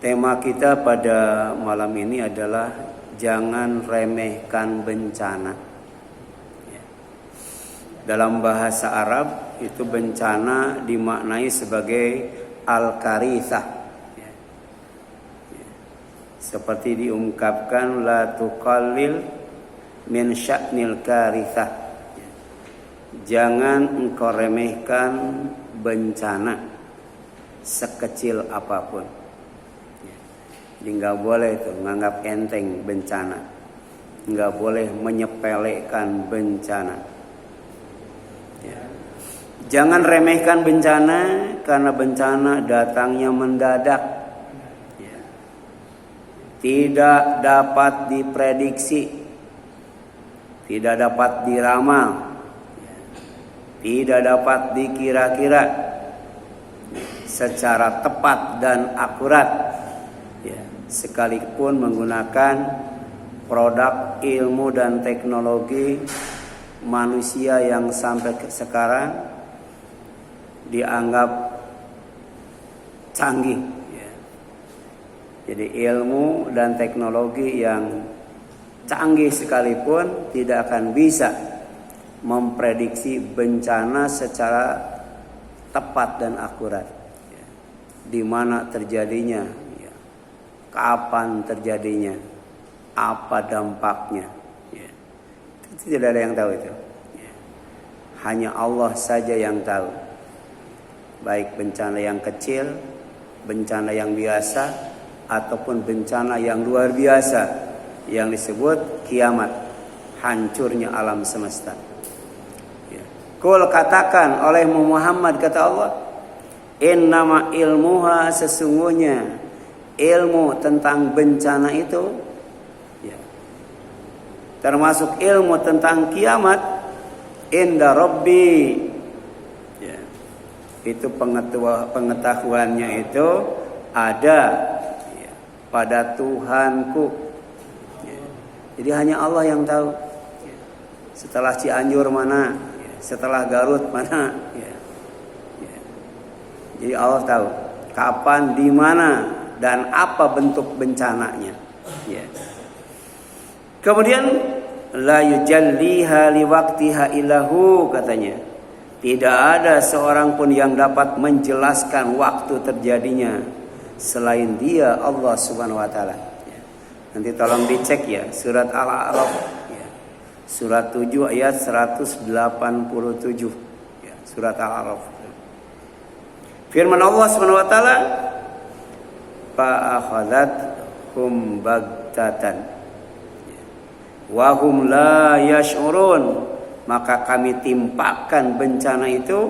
Tema kita pada malam ini adalah jangan remehkan bencana. Dalam bahasa Arab itu bencana dimaknai sebagai al-karithah. Seperti diungkapkan la tuqallil min sya'nil karithah. Jangan engkau remehkan bencana sekecil apapun. Jadi nggak boleh itu menganggap enteng bencana, nggak boleh menyepelekan bencana. Jangan remehkan bencana karena bencana datangnya mendadak. Tidak dapat diprediksi, tidak dapat diramal, tidak dapat dikira-kira secara tepat dan akurat, sekalipun menggunakan produk ilmu dan teknologi manusia yang sampai sekarang dianggap canggih. Jadi ilmu dan teknologi yang canggih sekalipun tidak akan bisa memprediksi bencana secara tepat dan akurat. Di mana terjadinya, kapan terjadinya, apa dampaknya. Itu tidak ada yang tahu itu. Hanya Allah saja yang tahu. Baik bencana yang kecil, bencana yang biasa, ataupun bencana yang luar biasa yang disebut kiamat, hancurnya alam semesta. Qul katakan oleh Muhammad, kata Allah, innama ilmuha, sesungguhnya ilmu tentang bencana itu, termasuk ilmu tentang kiamat, inda Rabbi, itu pengetahuannya itu ada pada Tuhanku. Jadi hanya Allah yang tahu. Setelah Cianjur mana, setelah Garut mana. Jadi Allah tahu kapan, di mana, dan apa bentuk bencananya. Kemudian la yujalliha liwaqtiha illahu, katanya. Tidak ada seorang pun yang dapat menjelaskan waktu terjadinya selain Dia, Allah Subhanahu wa taala. Nanti tolong dicek ya, surat Al-A'raf surat 7 ayat 187. Surat Al-A'raf. Firman Allah Subhanahu wa taala, fa akhadhathum baghtatan wa hum la yash'urun, maka kami timpakan bencana itu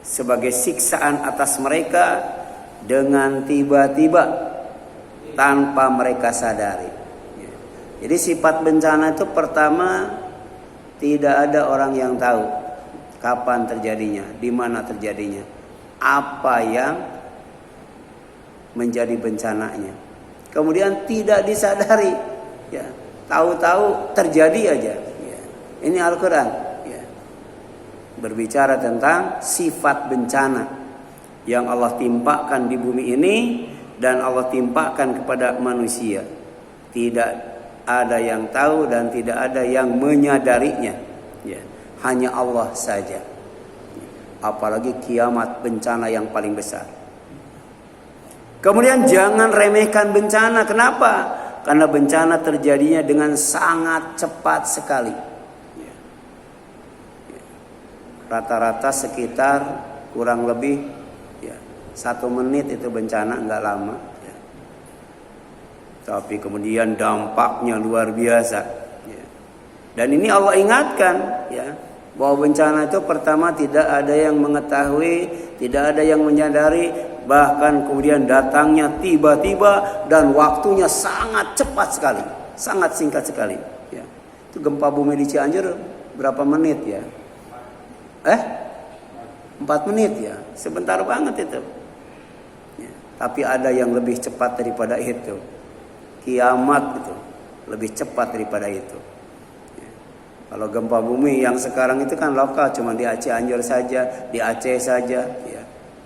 sebagai siksaan atas mereka dengan tiba-tiba tanpa mereka sadari. Jadi sifat bencana itu pertama, tidak ada orang yang tahu kapan terjadinya, di mana terjadinya, apa yang menjadi bencananya. Kemudian tidak disadari, tahu-tahu terjadi aja. Ini Al-Quran berbicara tentang sifat bencana yang Allah timpakan di bumi ini dan Allah timpakan kepada manusia. Tidak ada yang tahu dan tidak ada yang menyadarinya. Hanya Allah saja. Apalagi kiamat, bencana yang paling besar. Kemudian jangan remehkan bencana. Kenapa? Karena bencana terjadinya dengan sangat cepat sekali. Rata-rata sekitar kurang lebih 1 menit itu bencana, enggak lama. Tapi kemudian dampaknya luar biasa. Dan ini Allah ingatkan bahwa bencana itu pertama tidak ada yang mengetahui, tidak ada yang menyadari, bahkan kemudian datangnya tiba-tiba dan waktunya sangat cepat sekali, sangat singkat sekali. Itu gempa bumi di Cianjur berapa menit ya? 4 menit ya, sebentar banget itu. Tapi ada yang lebih cepat daripada itu. Kiamat itu lebih cepat daripada itu. Kalau gempa bumi yang sekarang itu kan lokal, cuma di Cianjur saja, di Aceh saja,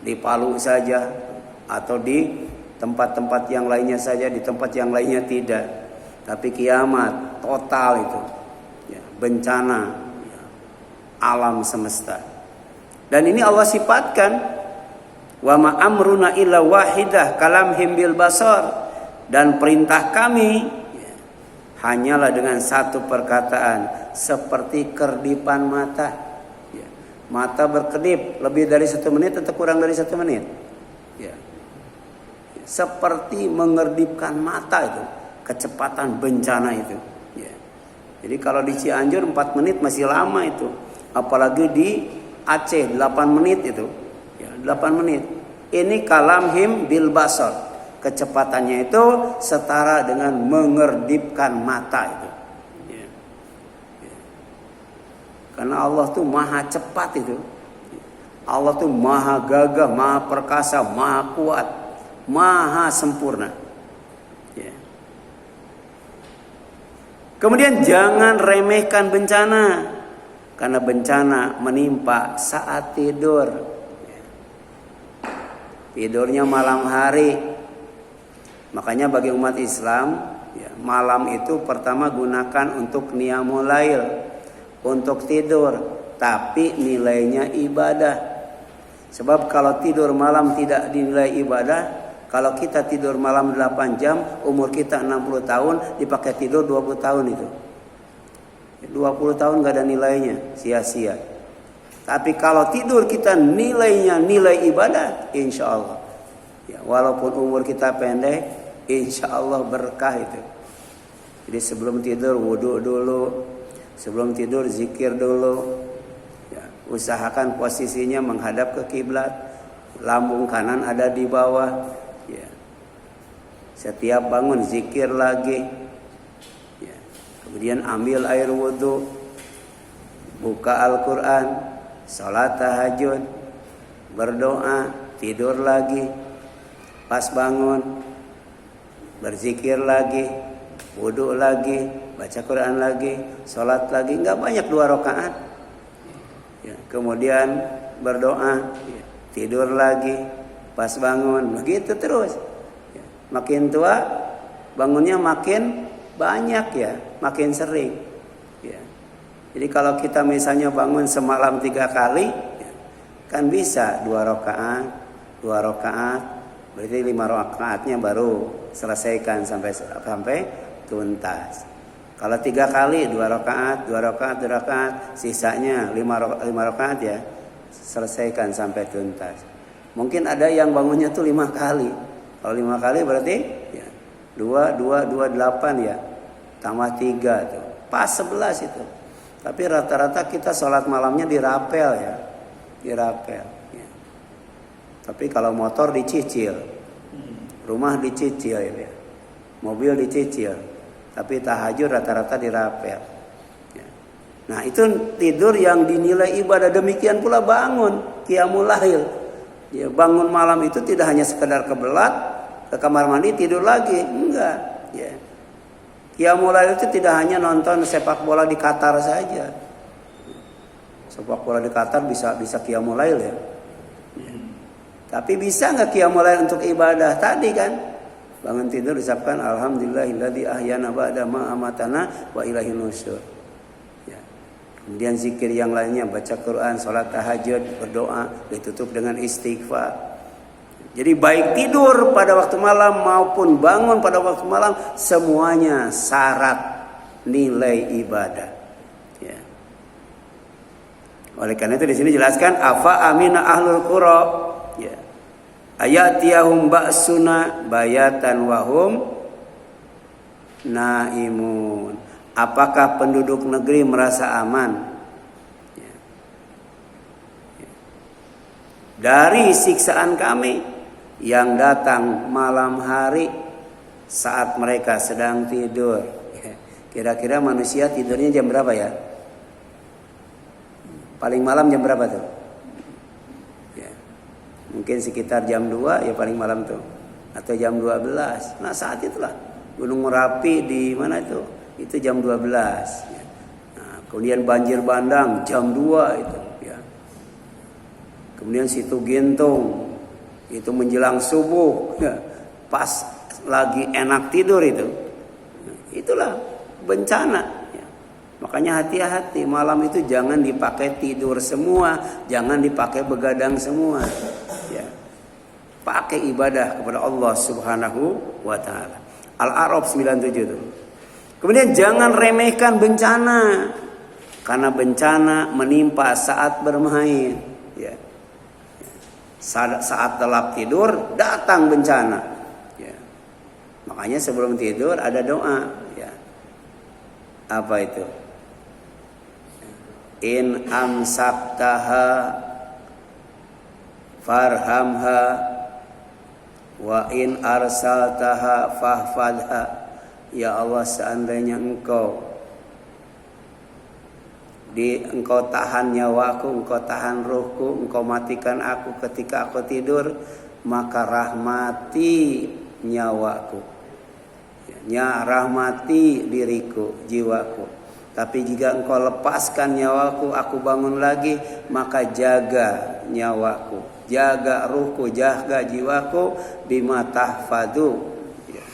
di Palu saja, atau di tempat-tempat yang lainnya saja, di tempat yang lainnya tidak. Tapi kiamat total itu, ya, bencana, ya, alam semesta. Dan ini Allah sifatkan, wa ma amruna illa wahidah kalamhim bil basar, dan perintah kami, ya, hanyalah dengan satu perkataan, seperti kerdipan mata. Ya, mata berkedip lebih dari 1 menit atau kurang dari 1 menit. Ya. Seperti mengerdipkan mata itu, kecepatan bencana itu. Ya. Jadi kalau di Cianjur 4 menit masih lama itu, apalagi di Aceh 8 menit itu, ya, 8 menit. Ini kalamhim bil basar, kecepatannya itu setara dengan mengerdipkan mata itu. Ya. Ya. Karena Allah tuh maha cepat itu. Allah tuh maha gagah, maha perkasa, maha kuat, maha sempurna. Ya. Kemudian jangan remehkan bencana, karena bencana menimpa saat tidur. Ya. Tidurnya malam hari. Makanya bagi umat Islam, ya, malam itu pertama gunakan untuk qiyamul lail, untuk tidur, tapi nilainya ibadah. Sebab kalau tidur malam tidak dinilai ibadah, kalau kita tidur malam 8 jam, umur kita 60 tahun, dipakai tidur 20 tahun itu. 20 tahun gak ada nilainya, sia-sia. Tapi kalau tidur kita nilainya nilai ibadah, insya Allah. Ya, walaupun umur kita pendek, insya Allah berkah itu. Jadi sebelum tidur wudu dulu, sebelum tidur zikir dulu. Usahakan posisinya menghadap ke kiblat, lambung kanan ada di bawah. Ya. Setiap bangun zikir lagi. Ya. Kemudian ambil air wudhu, buka Al-Quran, salat tahajud, berdoa, tidur lagi, pas bangun, berzikir lagi, wudhu lagi, baca Quran lagi, salat lagi. Nggak banyak 2 rakaat. Ya, kemudian berdoa, ya, tidur lagi, pas bangun, begitu terus. Ya, makin tua bangunnya makin banyak, ya, makin sering. Ya. Jadi kalau kita misalnya bangun semalam 3 kali, ya, kan bisa 2 rakaat, 2 rakaat, berarti 5 rakaatnya baru selesaikan sampai tuntas. Kalau 3 kali 2 rakaat, 2 rakaat, 2 rakaat, sisanya 5 rakaat, ya, selesaikan sampai tuntas. Mungkin ada yang bangunnya tuh 5 kali. Kalau 5 kali berarti, ya, 2, 8, ya, tambah 3 tuh, pas 11 itu. Tapi rata-rata kita sholat malamnya dirapel, ya, dirapel. Ya. Tapi kalau motor dicicil, rumah dicicil, ya, mobil dicicil. Tapi tahajud rata-rata dirapel. Ya. Nah itu tidur yang dinilai ibadah. Demikian pula bangun qiyamul lail. Ya, bangun malam itu tidak hanya sekedar kebelat, ke kamar mandi tidur lagi, enggak. Ya. Qiyamul lail itu tidak hanya nonton sepak bola di Qatar saja. Sepak bola di Qatar bisa qiyamul lail, ya. Ya. Tapi bisa nggak qiyamul lail untuk ibadah tadi kan? Bangun tidur disabkan alhamdulillahilladzi ahyana ba'da ma amatana wa ilaihin nusyur. Ya. Kemudian zikir yang lainnya, baca Quran, salat tahajud, berdoa, ditutup dengan istighfar. Jadi baik tidur pada waktu malam maupun bangun pada waktu malam, semuanya syarat nilai ibadah. Ya. Oleh karena itu di sini jelaskan afa amina ahlul qura. Ya. Ayatiyahum ba'suna bayatan wahum naimun. Apakah penduduk negeri merasa aman? Ya. Ya. Dari siksaan kami yang datang malam hari saat mereka sedang tidur. Ya. Kira-kira manusia tidurnya jam berapa, ya? Paling malam jam berapa tuh? Mungkin sekitar jam 2, ya, paling malam tuh, atau jam 12. Nah saat itulah Gunung Merapi di mana itu jam 12. Ya. Nah, kemudian banjir bandang jam 2 itu. Ya. Kemudian Situ Gintung itu menjelang subuh, ya, pas lagi enak tidur itu, itulah bencana. Ya. Makanya hati-hati, malam itu jangan dipakai tidur semua, jangan dipakai begadang semua. Ya. Pakai ibadah kepada Allah Subhanahu wa taala. Al-A'raf 97 itu. Kemudian jangan remehkan bencana. Karena bencana menimpa saat bermain. Ya. Saat telap tidur datang bencana. Ya. Makanya sebelum tidur ada doa. Ya. Apa itu? In amsaktaha farhamha wa in arsaltaha fahfadha. Ya Allah, seandainya engkau tahan nyawaku, engkau tahan ruhku, engkau matikan aku ketika aku tidur, maka rahmati nyawaku, ya, rahmati diriku, jiwaku. Tapi jika engkau lepaskan nyawaku, aku bangun lagi, maka jaga nyawaku, jaga ruhku, jaga jiwaku, bima tahfadu, ya.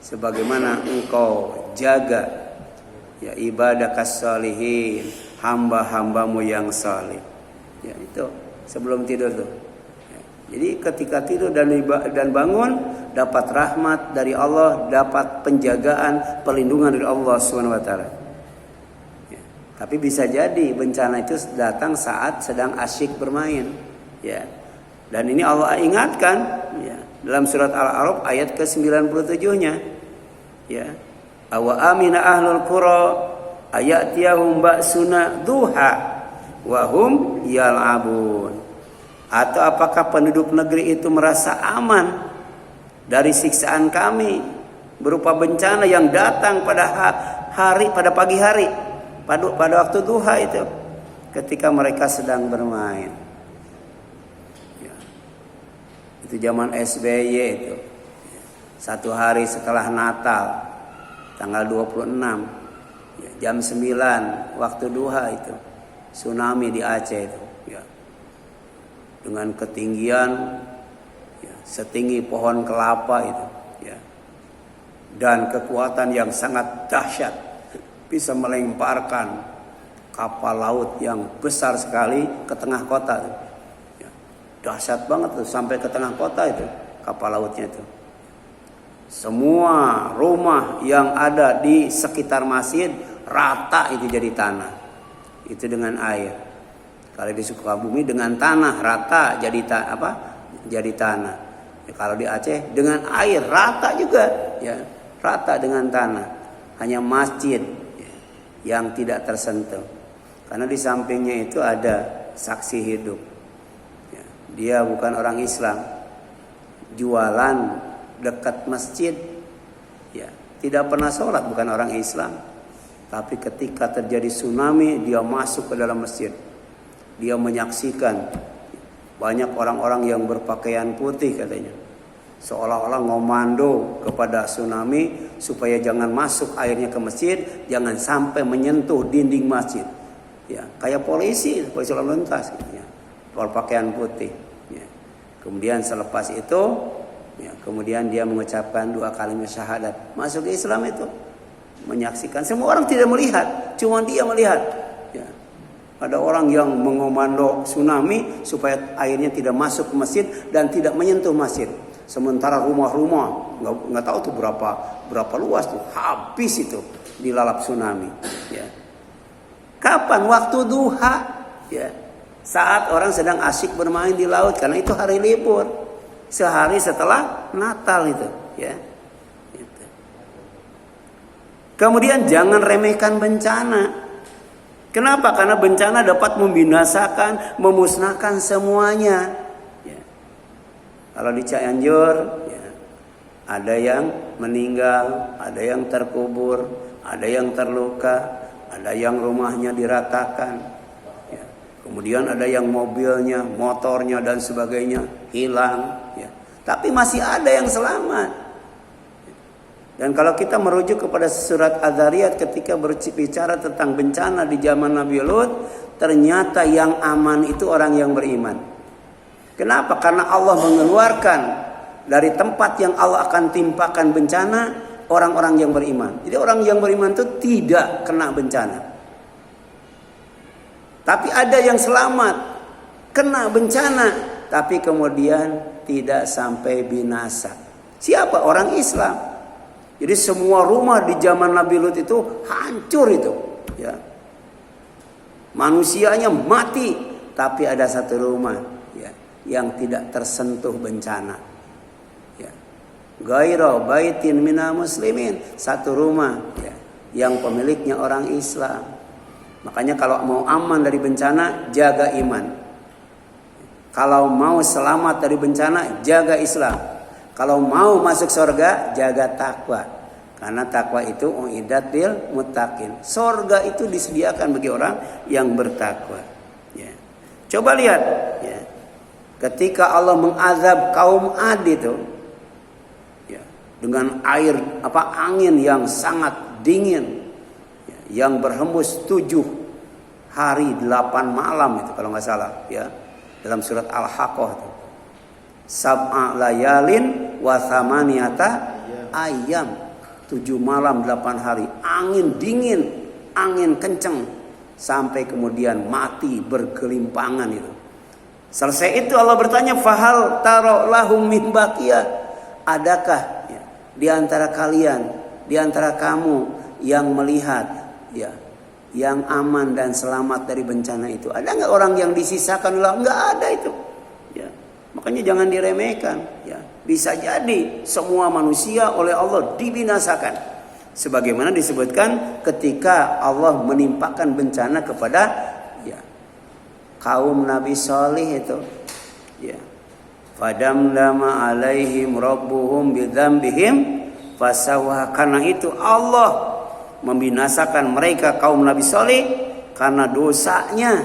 Sebagaimana engkau jaga, ya, ibadah kas-shalihin, hamba-hambamu yang salih. Ya, itu sebelum tidur tuh. Ya, jadi ketika tidur dan bangun dapat rahmat dari Allah, dapat penjagaan, perlindungan dari Allah Subhanahu wa taala. Ya, tapi bisa jadi bencana itu datang saat sedang asyik bermain, ya. Dan ini Allah ingatkan, ya, dalam surat Al-A'raf ayat ke-97-nya. Ya. Awa amina ahlul qura ayatiyahum ba'suna duha wa hum yal'abun. Atau apakah penduduk negeri itu merasa aman dari siksaan kami berupa bencana yang datang pada pagi hari, pada waktu duha itu, ketika mereka sedang bermain. Ya. Itu zaman SBY itu. Satu hari setelah Natal, tanggal 26, ya, jam 9 waktu duha itu, tsunami di Aceh itu, ya, dengan ketinggian, ya, setinggi pohon kelapa itu, ya, dan kekuatan yang sangat dahsyat, bisa melemparkan kapal laut yang besar sekali ke tengah kota itu. Ya, dahsyat banget tuh, sampai ke tengah kota itu kapal lautnya itu. Semua rumah yang ada di sekitar masjid rata itu jadi tanah. Itu dengan air. Kalau di Sukabumi dengan tanah rata jadi jadi tanah. Ya, kalau di Aceh dengan air rata juga, ya, rata dengan tanah. Hanya masjid, ya, yang tidak tersentuh. Karena di sampingnya itu ada saksi hidup. Ya, dia bukan orang Islam. Jualan dekat masjid, ya, tidak pernah sholat, bukan orang Islam, tapi ketika terjadi tsunami dia masuk ke dalam masjid, dia menyaksikan banyak orang-orang yang berpakaian putih, katanya seolah-olah ngomando kepada tsunami supaya jangan masuk airnya ke masjid, jangan sampai menyentuh dinding masjid, ya, kayak polisi lalu lintas, ya, berpakaian putih, ya. Kemudian selepas itu, ya, kemudian dia mengucapkan 2 kalimat syahadat, masuk ke Islam itu, menyaksikan. Semua orang tidak melihat, cuma dia melihat. Ya. Ada orang yang mengomando tsunami supaya airnya tidak masuk ke masjid dan tidak menyentuh masjid. Sementara rumah-rumah nggak tahu tuh berapa luas tuh, habis itu dilalap tsunami. Ya. Kapan? Waktu duha. Ya. Saat orang sedang asyik bermain di laut, karena itu hari libur. Sehari setelah Natal itu, ya. Gitu. Kemudian jangan remehkan bencana. Kenapa? Karena bencana dapat membinasakan, memusnahkan semuanya. Ya. Kalau di Cianjur, ya, ada yang meninggal, ada yang terkubur, ada yang terluka, ada yang rumahnya diratakan. Ya. Kemudian ada yang mobilnya, motornya dan sebagainya hilang. Ya. Tapi masih ada yang selamat. Dan kalau kita merujuk kepada surat Az-Zariyat ketika berbicara tentang bencana di zaman Nabi Lut, ternyata yang aman itu orang yang beriman. Kenapa? Karena Allah mengeluarkan dari tempat yang Allah akan timpakan bencana orang-orang yang beriman. Jadi orang yang beriman itu tidak kena bencana. Tapi ada yang selamat, kena bencana, tapi kemudian tidak sampai binasa. Siapa? Orang Islam. Jadi semua rumah di zaman Nabi Lut itu hancur itu. Ya. Manusianya mati, tapi ada satu rumah ya, yang tidak tersentuh bencana. Ya. Gaira baitin minal muslimin, satu rumah ya, yang pemiliknya orang Islam. Makanya kalau mau aman dari bencana, jaga iman. Kalau mau selamat dari bencana, jaga Islam. Kalau mau masuk surga, jaga takwa. Karena takwa itu uiddat lil muttaqin. Surga itu disediakan bagi orang yang bertakwa. Ya. Coba lihat, ya. Ketika Allah mengazab kaum Ad itu, ya, dengan angin yang sangat dingin, ya, yang berhembus 7 hari 8 malam itu kalau nggak salah, ya. Dalam surat Al-Haqqah itu. Sab'a layalin wa thamaniyata ayyam. 7 malam 8 hari. Angin dingin, angin kenceng, sampai kemudian mati bergelimpangan itu. Selesai itu Allah bertanya, fahal taro lahum min baqiyah. Adakah ya, di antara kalian, di antara kamu yang melihat ya, yang aman dan selamat dari bencana itu? Ada nggak orang yang disisakan? Nggak ada itu. Ya. Makanya jangan diremehkan. Ya. Bisa jadi semua manusia oleh Allah dibinasakan. Sebagaimana disebutkan ketika Allah menimpakan bencana kepada ya, kaum Nabi Salih itu. Ya. Fadamdama alaihim rabbuhum bidzambihim fasawwa. Karena itu Allah membinasakan mereka kaum Nabi Saleh karena dosanya,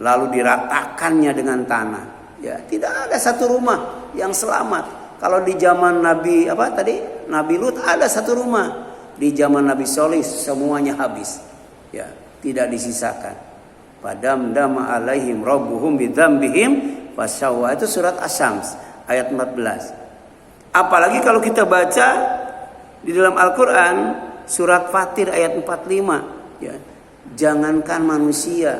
lalu diratakannya dengan tanah. Ya, tidak ada satu rumah yang selamat. Kalau di zaman Nabi Nabi Lut ada satu rumah. Di zaman Nabi Saleh semuanya habis. Ya, tidak disisakan. Fadamdama alaihim rabbuhum bidzambihim fasawwa. Itu surat Asy-Syams ayat 14. Apalagi kalau kita baca di dalam Al-Qur'an surat Fatir ayat 45, ya. Jangankan manusia,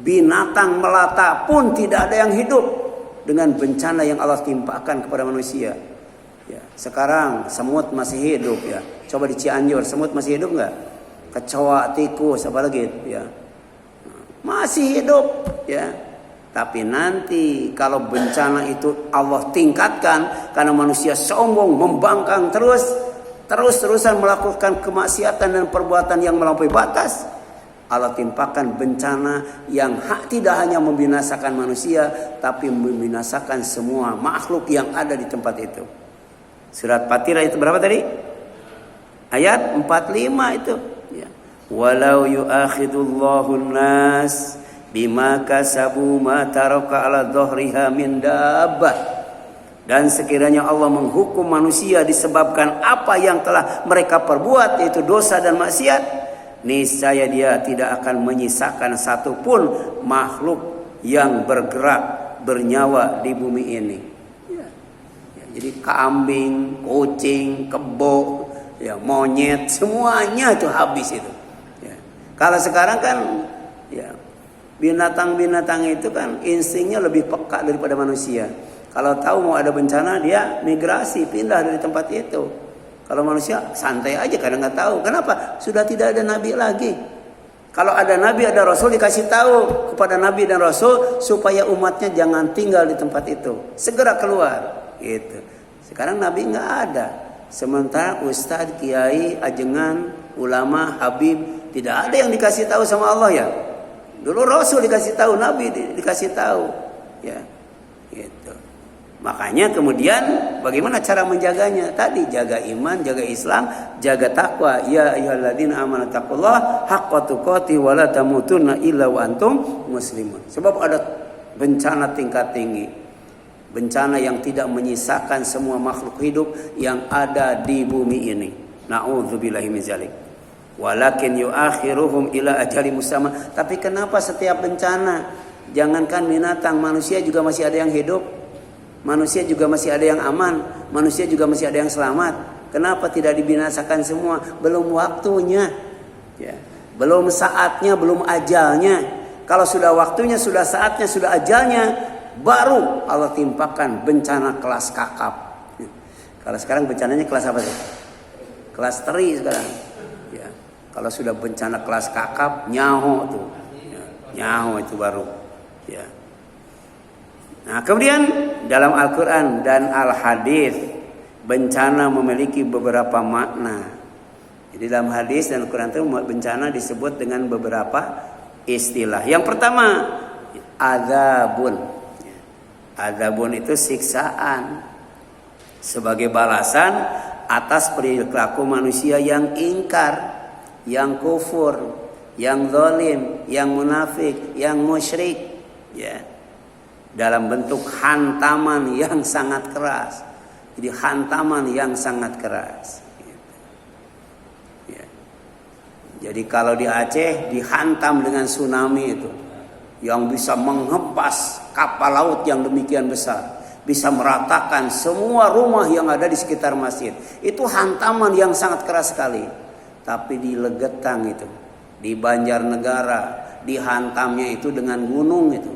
binatang melata pun tidak ada yang hidup dengan bencana yang Allah timpakan kepada manusia. Ya. Sekarang semut masih hidup ya. Coba di Cianjur semut masih hidup nggak? Kecoa, tikus, apa lagi? Ya. Masih hidup ya. Tapi nanti kalau bencana itu Allah tingkatkan karena manusia sombong, membangkang terus-terusan melakukan kemaksiatan dan perbuatan yang melampaui batas, Allah timpakan bencana yang tidak hanya membinasakan manusia, tapi membinasakan semua makhluk yang ada di tempat itu. Surat Fatir ayat berapa tadi? Ayat 45 itu. Ya. Walau yu'akhidullahu an-nas bima kasabu ma taraka ala dhahriha min dabbah. Dan sekiranya Allah menghukum manusia disebabkan apa yang telah mereka perbuat, yaitu dosa dan maksiat, niscaya dia tidak akan menyisakan satupun makhluk yang bergerak bernyawa di bumi ini. Ya. Ya, jadi kambing, kucing, kebo, ya, monyet, semuanya itu habis itu. Ya. Kalau sekarang kan, ya, binatang-binatang itu kan instingnya lebih peka daripada manusia. Kalau tahu mau ada bencana, dia migrasi, pindah dari tempat itu. Kalau manusia santai aja karena nggak tahu. Kenapa? Sudah tidak ada nabi lagi. Kalau ada nabi, ada rasul, dikasih tahu kepada nabi dan rasul supaya umatnya jangan tinggal di tempat itu. Segera keluar. Gitu. Sekarang nabi nggak ada. Sementara ustadz, kiai, ajengan, ulama, habib, tidak ada yang dikasih tahu sama Allah ya. Dulu rasul dikasih tahu, nabi dikasih tahu. Ya, gitu. Makanya kemudian bagaimana cara menjaganya? Tadi jaga iman, jaga Islam, jaga takwa. Ya ayyuhalladzina amanu taqullaha haqqa tuqatih wa la tamutunna illa wa antum muslimun. Sebab ada bencana tingkat tinggi. Bencana yang tidak menyisakan semua makhluk hidup yang ada di bumi ini. Na'udzubillahi min dzalik. Walakin yuakhiruhum ila ajali musamma. Tapi kenapa setiap bencana, jangankan binatang, manusia juga masih ada yang hidup? Manusia juga masih ada yang aman, manusia juga masih ada yang selamat. Kenapa tidak dibinasakan semua? Belum waktunya, ya. Belum saatnya, belum ajalnya. Kalau sudah waktunya, sudah saatnya, sudah ajalnya, baru Allah timpakan bencana kelas kakap. Kalau sekarang bencananya kelas apa sih? Kelas teri sekarang. Ya. Kalau sudah bencana kelas kakap, nyaho tuh, ya. Nyaho itu baru. Ya. Nah, kemudian dalam Al-Quran dan Al-Hadis bencana memiliki beberapa makna. Jadi dalam hadis dan Al-Quran itu bencana disebut dengan beberapa istilah. Yang pertama, adzabun. Adzabun itu siksaan sebagai balasan atas perilaku manusia yang ingkar, yang kufur, yang zalim, yang munafik, yang musyrik, ya. Dalam bentuk hantaman yang sangat keras. Jadi hantaman yang sangat keras. Ya. Jadi kalau di Aceh dihantam dengan tsunami itu, yang bisa menghempas kapal laut yang demikian besar, bisa meratakan semua rumah yang ada di sekitar masjid. Itu hantaman yang sangat keras sekali. Tapi di Legetang itu, di Banjarnegara, dihantamnya itu dengan gunung itu.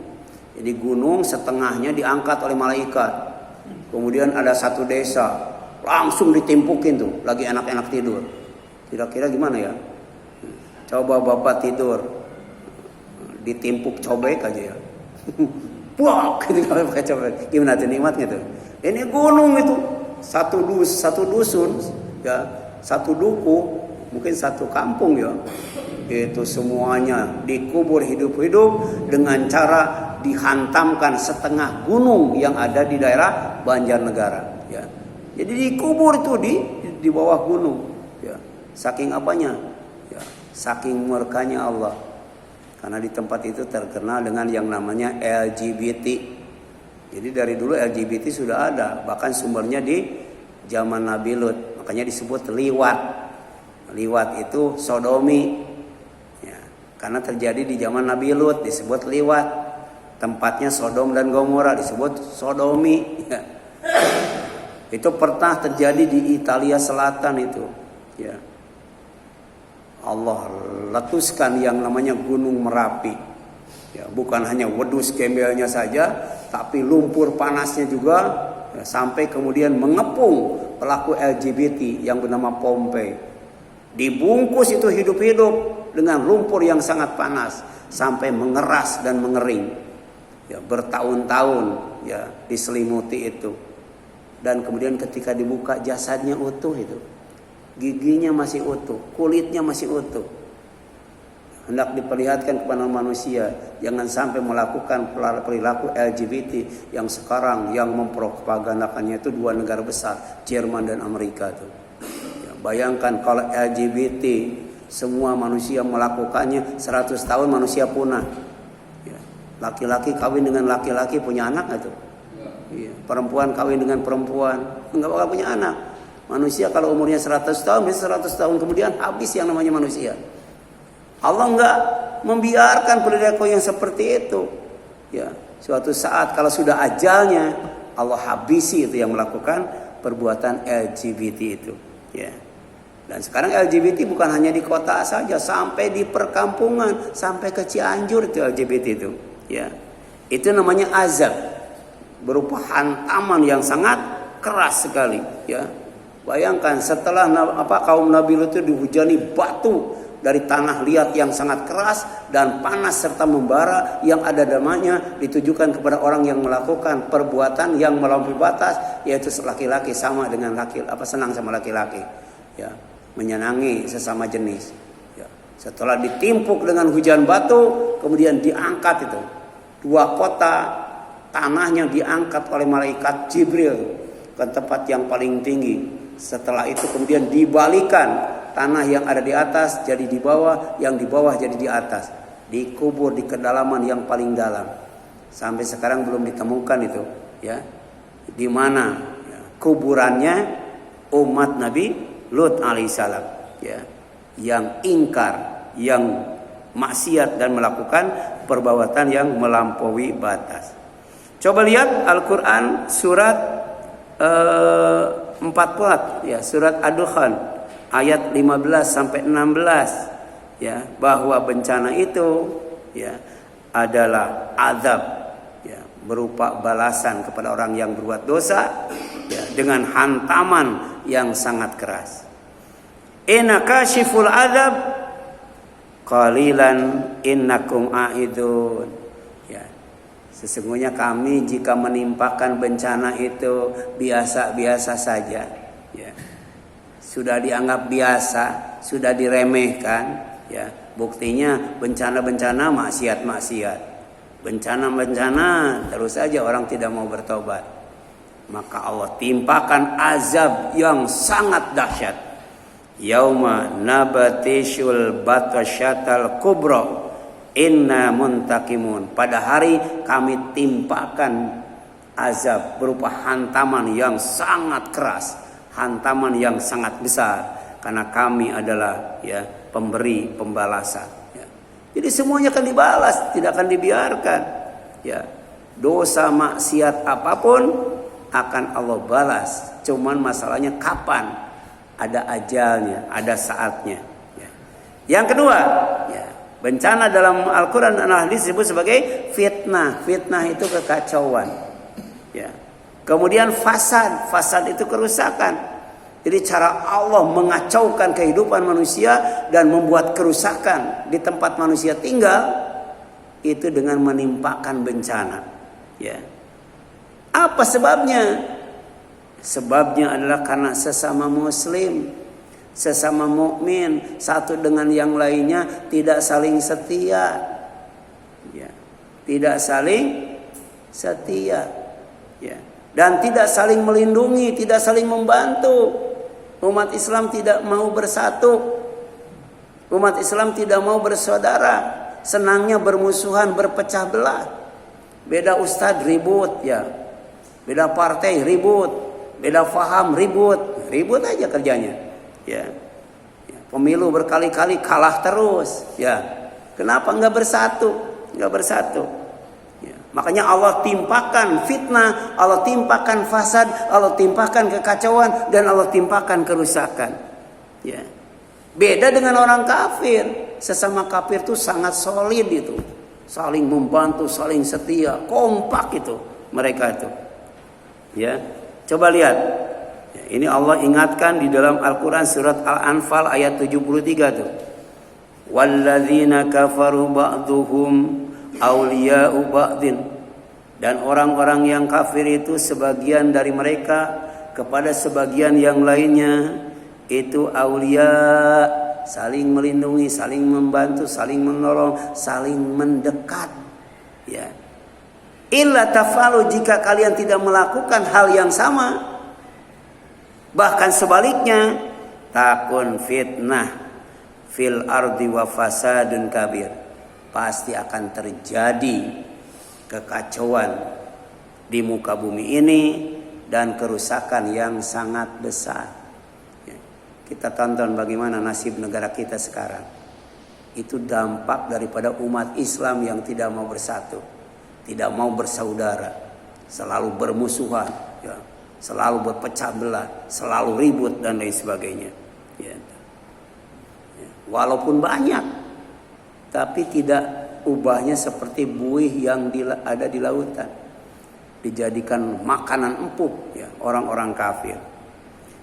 Jadi gunung setengahnya diangkat oleh malaikat. Kemudian ada satu desa langsung ditimpukin tuh, lagi enak-enak tidur. Kira-kira gimana ya? Coba bapak tidur, ditimpuk cobek aja ya. Buak gitu kalau pakai cobek. Gimana tuh nikmatnya tuh? Ini gunung itu satu dusun ya, satu duku, mungkin satu kampung ya. Itu semuanya dikubur hidup-hidup dengan cara dihantamkan setengah gunung yang ada di daerah Banjarnegara, ya. Jadi dikubur itu di bawah gunung, ya. Saking apanya? Ya, saking murkanya Allah. Karena di tempat itu terkenal dengan yang namanya LGBT. Jadi dari dulu LGBT sudah ada, bahkan sumbernya di zaman Nabi Lut, makanya disebut liwat. Liwat itu sodomi. Ya, karena terjadi di zaman Nabi Lut disebut liwat. Tempatnya Sodom dan Gomora disebut sodomi. Ya. Itu pernah terjadi di Italia Selatan itu. Ya. Allah letuskan yang namanya Gunung Merapi. Ya, bukan hanya wedus gembelnya saja, tapi lumpur panasnya juga, ya, sampai kemudian mengepung pelaku LGBT yang bernama Pompei. Dibungkus itu hidup-hidup dengan lumpur yang sangat panas sampai mengeras dan mengering. Ya, bertahun-tahun ya diselimuti itu. Dan kemudian ketika dibuka jasadnya utuh itu. Giginya masih utuh, kulitnya masih utuh. Hendak diperlihatkan kepada manusia, jangan sampai melakukan perilaku LGBT yang sekarang yang mempropagandakannya itu dua negara besar, Jerman dan Amerika itu. Ya, bayangkan kalau LGBT semua manusia melakukannya, 100 tahun manusia punah. Laki-laki kawin dengan laki-laki punya anak nggak tuh? Iya. Perempuan kawin dengan perempuan nggak bakal punya anak. Manusia kalau umurnya 100 tahun, bisa 100 tahun kemudian habis yang namanya manusia. Allah nggak membiarkan perilaku yang seperti itu. Ya, suatu saat kalau sudah ajalnya, Allah habisi itu yang melakukan perbuatan LGBT itu. Ya. Dan sekarang LGBT bukan hanya di kota saja, sampai di perkampungan, sampai ke Cianjur itu LGBT itu. Ya, itu namanya azab, berupa hantaman yang sangat keras sekali. Ya, bayangkan setelah kaum Nabi Lut itu dihujani batu dari tanah liat yang sangat keras dan panas serta membara, yang ada damanya ditujukan kepada orang yang melakukan perbuatan yang melampaui batas, yaitu laki-laki sama dengan senang sama laki-laki. Ya, menyenangi sesama jenis. Ya, setelah ditimpuk dengan hujan batu, kemudian diangkat itu. 2 kota tanahnya diangkat oleh malaikat Jibril ke tempat yang paling tinggi. Setelah itu kemudian dibalikan, tanah yang ada di atas jadi di bawah, yang di bawah jadi di atas. Dikubur di kedalaman yang paling dalam. Sampai sekarang belum ditemukan itu, ya. Di mana ya, kuburannya umat Nabi Lut alaihissalam, ya. Yang ingkar, yang maksiat dan melakukan perbuatan yang melampaui batas. Coba lihat Al-Qur'an surat 44 ya, surat Ad-Dukhan ayat 15 sampai 16 ya, bahwa bencana itu ya adalah azab ya, berupa balasan kepada orang yang berbuat dosa ya, dengan hantaman yang sangat keras. Inna kashiful azab qalilan innakum aidun ya. Sesungguhnya kami jika menimpakan bencana itu biasa-biasa saja ya. Sudah dianggap biasa, sudah diremehkan ya. Buktinya bencana-bencana maksiat-maksiat. Bencana-bencana terus saja orang tidak mau bertobat. Maka Allah timpakan azab yang sangat dahsyat. Yauma nabatishul batasyatal kubra inna muntakimun. Pada hari kami timpakan azab berupa hantaman yang sangat keras, hantaman yang sangat besar, karena kami adalah ya pemberi pembalasan ya. Jadi semuanya akan dibalas, tidak akan dibiarkan ya. Dosa maksiat apapun akan Allah balas, cuman masalahnya kapan. Ada ajalnya, ada saatnya ya. Yang kedua ya, bencana dalam Al-Quran dan Al-Hadis disebut sebagai fitnah. Fitnah itu kekacauan ya. Kemudian fasad itu kerusakan. Jadi cara Allah mengacaukan kehidupan manusia dan membuat kerusakan di tempat manusia tinggal itu dengan menimpakan bencana ya. Apa sebabnya? Sebabnya adalah karena sesama muslim, sesama mukmin, satu dengan yang lainnya tidak saling setia ya. Tidak saling setia ya. Dan tidak saling melindungi, tidak saling membantu. Umat Islam tidak mau bersatu. Umat Islam tidak mau bersaudara. Senangnya bermusuhan, berpecah belah. Beda ustadz ribut ya. Beda partai ribut. Beda faham ribut aja kerjanya ya. Pemilu berkali-kali kalah terus ya. Kenapa nggak bersatu ya. Makanya Allah timpakan fitnah, Allah timpakan fasad, Allah timpakan kekacauan, dan Allah timpakan kerusakan ya. Beda dengan orang kafir. Sesama kafir itu sangat solid itu, saling membantu, saling setia, kompak itu mereka itu ya. Coba lihat. Ini Allah ingatkan di dalam Al-Quran surat Al-Anfal ayat 73 tuh. Walladzina kafaru ba'duhum awliya'u ba'din. Dan orang-orang yang kafir itu sebagian dari mereka kepada sebagian yang lainnya itu aulia, saling melindungi, saling membantu, saling menolong, saling mendekat ya. Illa tafalu, jika kalian tidak melakukan hal yang sama, bahkan sebaliknya, takun fitnah fil ardi wa fasadun kabir, pasti akan terjadi kekacauan di muka bumi ini dan kerusakan yang sangat besar ya. Kita tonton bagaimana nasib negara kita sekarang. Itu dampak daripada umat Islam yang tidak mau bersatu, tidak mau bersaudara, selalu bermusuhan ya, selalu berpecah belah, selalu ribut dan lain sebagainya ya. Walaupun banyak, tapi tidak ubahnya seperti buih yang ada di lautan, dijadikan makanan empuk ya orang-orang kafir.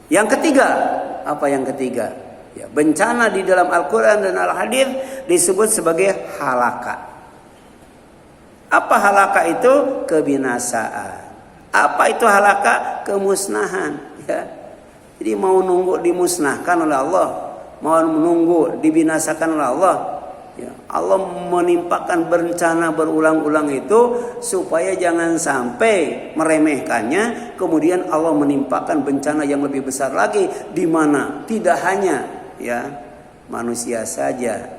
Yang ketiga, apa yang ketiga ya, bencana di dalam Al-Quran dan Al-Hadis disebut sebagai halaka. Apa halaka itu? Kebinasaan. Apa itu halaka? Kemusnahan ya. Jadi mau nunggu dimusnahkan oleh Allah, mau nunggu dibinasakan oleh Allah ya. Allah menimpakan bencana berulang-ulang itu supaya jangan sampai meremehkannya. Kemudian Allah menimpakan bencana yang lebih besar lagi, di mana tidak hanya ya manusia saja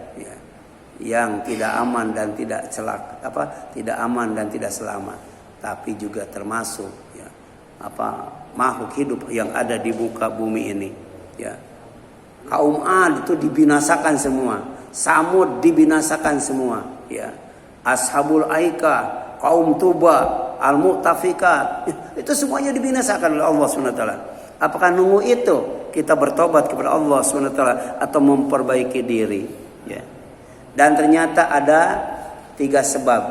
yang tidak aman dan tidak tidak aman dan tidak selamat, tapi juga termasuk ya makhluk hidup yang ada di muka bumi ini ya. Kaum Ad itu dibinasakan semua, Samud dibinasakan semua ya. Ashabul Aika, kaum Tuba al-mu'tafikat. Itu semuanya dibinasakan oleh Allah SWT. Apakah nunggu itu kita bertobat kepada Allah SWT atau memperbaiki diri? Ya. Dan ternyata ada 3 sebab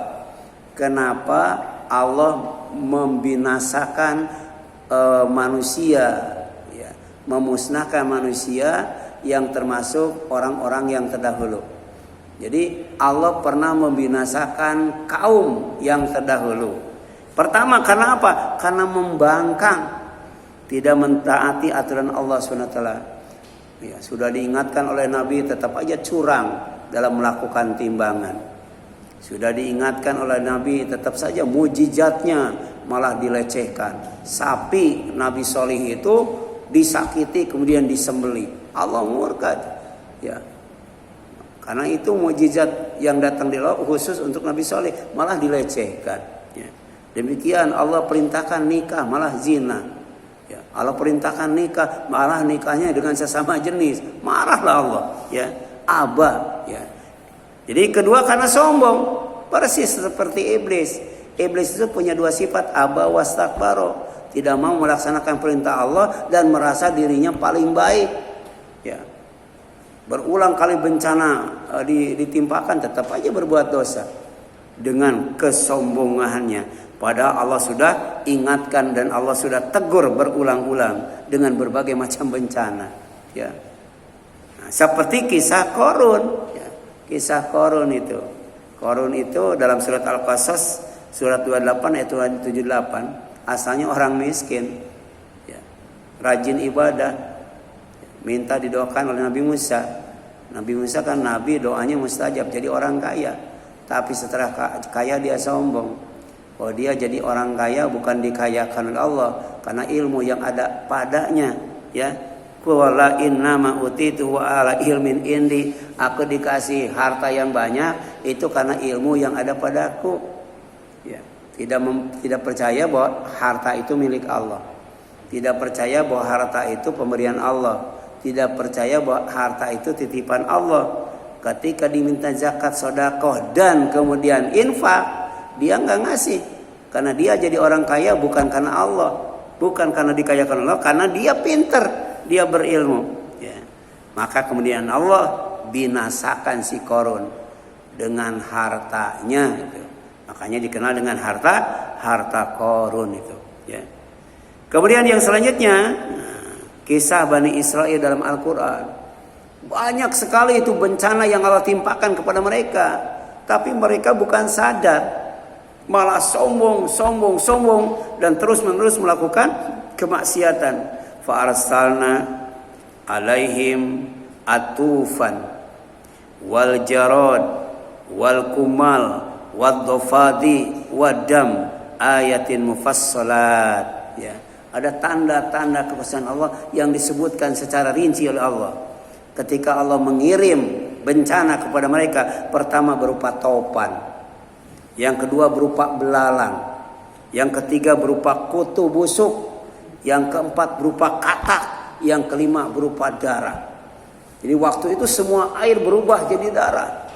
kenapa Allah membinasakan manusia, ya, memusnahkan manusia yang termasuk orang-orang yang terdahulu. Jadi Allah pernah membinasakan kaum yang terdahulu. Pertama karena apa? Karena membangkang, tidak mentaati aturan Allah SWT. Ya, sudah diingatkan oleh Nabi tetap aja curang dalam melakukan timbangan. Sudah diingatkan oleh Nabi tetap saja mujizatnya malah dilecehkan. Sapi Nabi Solih itu disakiti kemudian disembelih. Allah murka. Ya. Karena itu mujizat yang datang di laut khusus untuk Nabi Soleh malah dilecehkan. Ya. Demikian Allah perintahkan nikah malah zina. Ya. Allah perintahkan nikah malah nikahnya dengan sesama jenis. Marahlah Allah. Ya. Aba. Ya. Jadi kedua karena sombong. Persis seperti iblis. Iblis itu punya 2 sifat. Aba wastakbaro. Tidak mau melaksanakan perintah Allah dan merasa dirinya paling baik. Ya. Berulang kali bencana ditimpakan tetap aja berbuat dosa dengan kesombongannya. Padahal Allah sudah ingatkan dan Allah sudah tegur berulang-ulang dengan berbagai macam bencana. Ya. Nah, seperti kisah Qarun. Ya. Kisah Qarun itu. Qarun itu dalam surat Al-Qasas surat 28 ayat 78 asalnya orang miskin. Ya. Rajin ibadah. Minta didoakan oleh Nabi Musa. Nabi Musa kan nabi, doanya mustajab, jadi orang kaya. Tapi setelah kaya dia sombong. Oh, dia jadi orang kaya bukan dikayakan oleh Allah karena ilmu yang ada padanya, ya. Qala innama utitu wa ala ilmin indi. Aku dikasih harta yang banyak itu karena ilmu yang ada padaku. Ya. Tidak percaya bahwa harta itu milik Allah. Tidak percaya bahwa harta itu pemberian Allah. Tidak percaya bahwa harta itu titipan Allah. Ketika diminta zakat, sedekah dan kemudian infak, dia nggak ngasih. Karena dia jadi orang kaya bukan karena Allah, bukan karena dikayakan Allah, karena dia pinter, dia berilmu. Ya. Maka kemudian Allah binasakan si Qarun dengan hartanya. Gitu. Makanya dikenal dengan harta Qarun itu. Ya. Kemudian yang selanjutnya. Kisah Bani Israel dalam Al-Quran. Banyak sekali itu bencana yang Allah timpakan kepada mereka. Tapi mereka bukan sadar. Malah sombong. Dan terus menerus melakukan kemaksiatan. Fa'arsalna alaihim atufan. Wal jarad. Wal kumal. Wal dhofadi. Wadam. Ayatin mufassalat. Ya. Ada tanda-tanda kebesaran Allah yang disebutkan secara rinci oleh Allah. Ketika Allah mengirim bencana kepada mereka, pertama berupa topan, yang kedua berupa belalang, yang ketiga berupa kutu busuk, yang keempat berupa katak, yang kelima berupa darah. Jadi waktu itu semua air berubah jadi darah.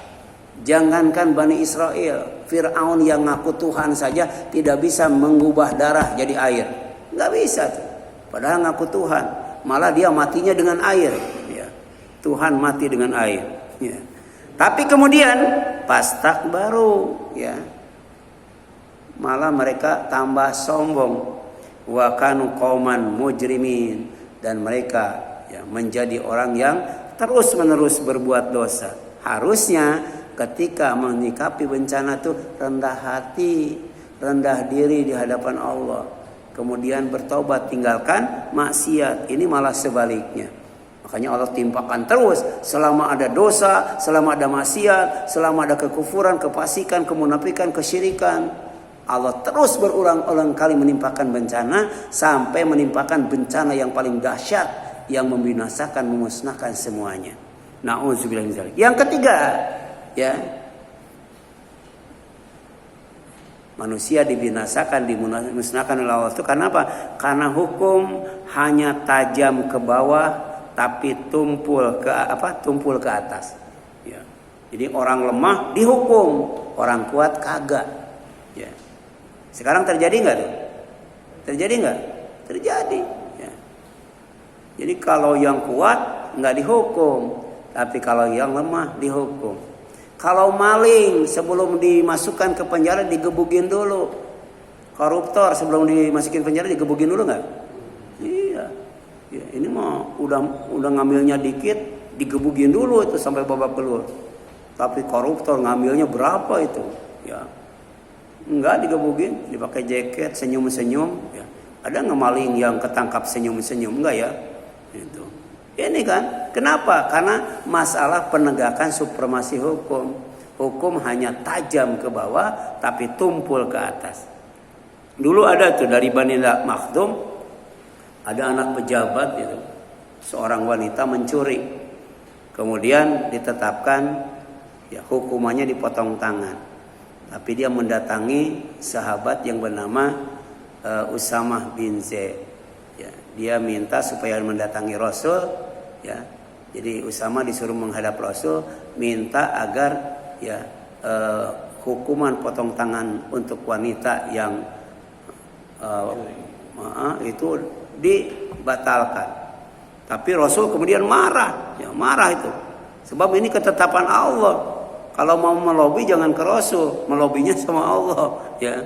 Jangankan Bani Israel, Fir'aun yang ngaku Tuhan saja tidak bisa mengubah darah jadi air. Nggak bisa tuh. Padahal ngaku Tuhan, malah dia matinya dengan air. Ya. Tuhan mati dengan air. Ya. Tapi kemudian pastakbaru, ya, malah mereka tambah sombong. Wa kanu qauman mujrimin, dan mereka ya, menjadi orang yang terus menerus berbuat dosa. Harusnya ketika menyikapi bencana itu rendah hati, rendah diri di hadapan Allah. Kemudian bertobat, tinggalkan maksiat. Ini malah sebaliknya. Makanya Allah timpakan terus. Selama ada dosa, selama ada maksiat, selama ada kekufuran, kefasikan, kemunafikan, kesyirikan, Allah terus berulang-ulang kali menimpakan bencana. Sampai menimpakan bencana yang paling dahsyat, yang membinasakan, memusnahkan semuanya. Na'udzubillah min dzalik. Yang ketiga, ya, manusia dibinasakan, dimusnahkan oleh Allah itu karena apa? Karena hukum hanya tajam ke bawah tapi tumpul ke atas. Ya. Jadi orang lemah dihukum, orang kuat kagak. Ya. Sekarang terjadi nggak tuh? Terjadi nggak? Terjadi. Ya. Jadi kalau yang kuat nggak dihukum, tapi kalau yang lemah dihukum. Kalau maling sebelum dimasukkan ke penjara digebukin dulu. Koruptor sebelum dimasukin penjara digebukin dulu nggak? Iya. Ya, ini mah udah ngambilnya dikit, digebukin dulu itu sampai babak belur. Tapi koruptor ngambilnya berapa itu? Ya. Enggak digebukin, dipakai jaket, senyum-senyum. Ya. Ada nggak maling yang ketangkap senyum-senyum? Enggak ya? Itu. Ini kan, kenapa? Karena masalah penegakan supremasi hukum. Hukum hanya tajam ke bawah, tapi tumpul ke atas. Dulu ada tuh dari Bani Makhzum, ada anak pejabat itu, seorang wanita mencuri, kemudian ditetapkan, ya hukumannya dipotong tangan. Tapi dia mendatangi sahabat yang bernama Usamah bin Zaid. Ya, dia minta supaya mendatangi Rasul. Ya, jadi Usamah disuruh menghadap Rasul, minta agar ya hukuman potong tangan untuk wanita yang itu dibatalkan. Tapi Rasul kemudian marah, ya marah itu. Sebab ini ketetapan Allah. Kalau mau melobi jangan ke Rasul, melobinya sama Allah, ya.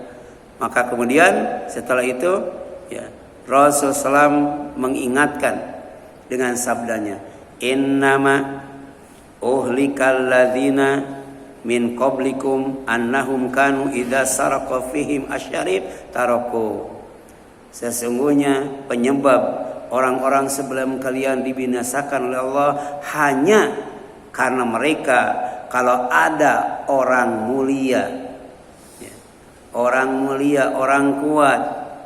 Maka kemudian setelah itu, ya Rasul SAW mengingatkan dengan sabdanya, innama uhlikal ladzina min qablikum annahum kanu idza saraqa fihim asyarib taraku. Sesungguhnya penyebab orang-orang sebelum kalian dibinasakan oleh Allah hanya karena mereka kalau ada orang mulia, ya, orang kuat,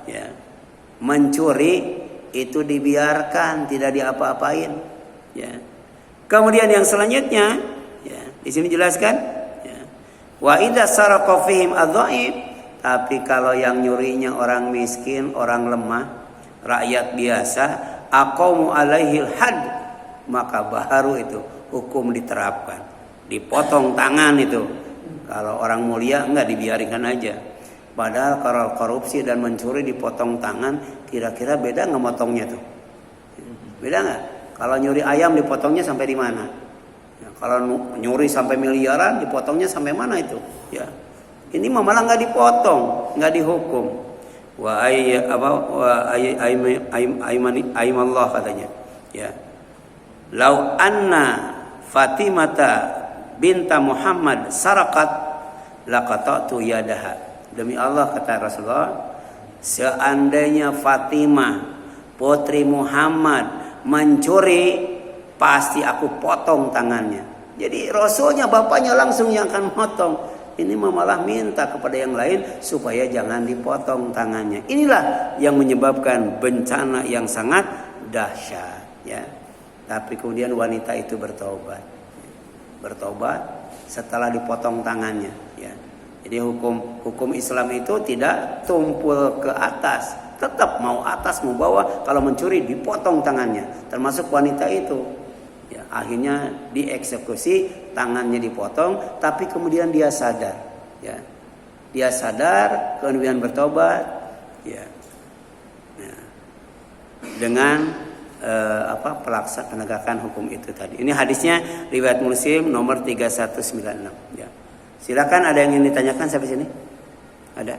ya, mencuri itu dibiarkan, tidak diapa-apain. Ya. Kemudian yang selanjutnya, ya, di sini jelaskan, ya, wa idza saraqa fihim adzaif, tapi kalau yang nyurinya orang miskin, orang lemah, rakyat biasa, aqamu alaihil had, maka baru itu hukum diterapkan. Dipotong tangan itu. Kalau orang mulia enggak dibiarkan aja. Padahal kalau korupsi dan mencuri dipotong tangan, kira-kira beda nggak motongnya tuh? Beda nggak? Kalau nyuri ayam dipotongnya sampai di mana? Ya, kalau nyuri sampai miliaran dipotongnya sampai mana itu? Ya, ini malah nggak dipotong, nggak dihukum. Wa aymallah katanya. Ya, lau anna Fatimata binta Muhammad sarakat laqata'tu yadaha. Demi Allah kata Rasulullah, seandainya Fatimah putri Muhammad mencuri, pasti aku potong tangannya. Jadi Rasulnya bapaknya langsung yang akan potong. Ini malah minta kepada yang lain supaya jangan dipotong tangannya. Inilah yang menyebabkan bencana yang sangat dahsyat, ya. Tapi kemudian wanita itu bertobat setelah dipotong tangannya, ya. Jadi hukum Islam itu tidak tumpul ke atas, tetap mau atas mau bawah. Kalau mencuri dipotong tangannya, termasuk wanita itu, ya, akhirnya dieksekusi, tangannya dipotong. Tapi kemudian dia sadar, ya, dia sadar kemudian bertobat, ya, ya. Dengan pelaksanaan penegakan hukum itu tadi. Ini hadisnya riwayat Muslim nomor 3196, ya. Silakan, ada yang ingin ditanyakan sampai sini? Ada?